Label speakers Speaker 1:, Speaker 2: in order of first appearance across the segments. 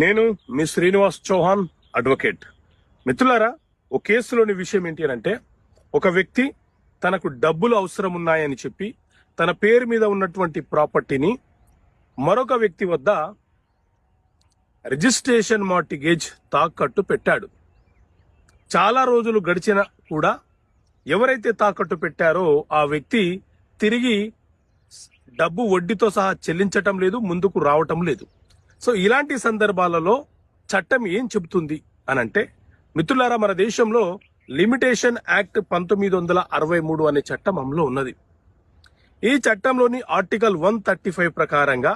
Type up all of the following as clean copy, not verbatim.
Speaker 1: నేను మీ శ్రీనివాస్ చౌహాన్ అడ్వకేట్. మిత్రులారా, ఓ కేసులోని విషయం ఏంటి అంటే, ఒక వ్యక్తి తనకు డబ్బులు అవసరం ఉన్నాయని చెప్పి తన పేరు మీద ఉన్నటువంటి ప్రాపర్టీని మరొక వ్యక్తి వద్ద రిజిస్ట్రేషన్ మార్టిగేజ్ తాకట్టు పెట్టాడు. చాలా రోజులు గడిచినా కూడా ఎవరైతే తాకట్టు పెట్టారో ఆ వ్యక్తి తిరిగి డబ్బు వడ్డీతో సహా చెల్లించటం లేదు, ముందుకు రావటం లేదు. సో ఇలాంటి సందర్భాలలో చట్టం ఏం చెబుతుంది అనంటే, మిత్రులారా, మన దేశంలో లిమిటేషన్ యాక్ట్ 1963 అనే చట్టం అమలు ఉన్నది. ఈ చట్టంలోని ఆర్టికల్ 135 ప్రకారంగా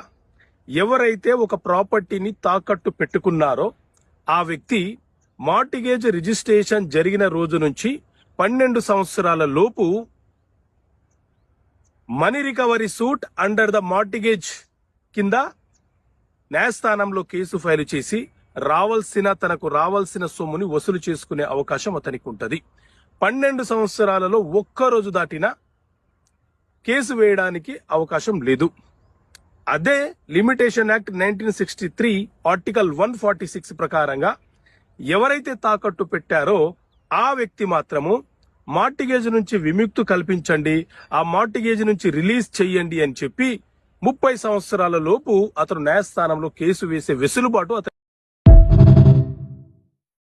Speaker 1: ఎవరైతే ఒక ప్రాపర్టీని తాకట్టు పెట్టుకున్నారో ఆ వ్యక్తి మార్టిగేజ్ రిజిస్ట్రేషన్ జరిగిన రోజు నుంచి 12 సంవత్సరాల లోపు money recovery suit under the mortgage కింద న్యాయస్థానంలో కేసు ఫైల్ చేసి తనకు రావాల్సిన సొమ్ముని వసూలు చేసుకునే అవకాశం అతనికి ఉంటది. 12 సంవత్సరాలలో ఒక్కరోజు దాటినా కేసు వేయడానికి అవకాశం లేదు. అదే లిమిటేషన్ యాక్ట్ 1963 ఆర్టికల్ 146 ప్రకారంగా ఎవరైతే తాకట్టు పెట్టారో ఆ వ్యక్తి మాత్రము మార్టిగేజ్ నుంచి విముక్తి కల్పించండి, ఆ మార్టిగేజ్ నుంచి రిలీజ్ చెయ్యండి అని చెప్పి 30 సంవత్సరాల లోపు అతను న్యాయస్థానంలో కేసు వేసే వెసులుబాటు అతను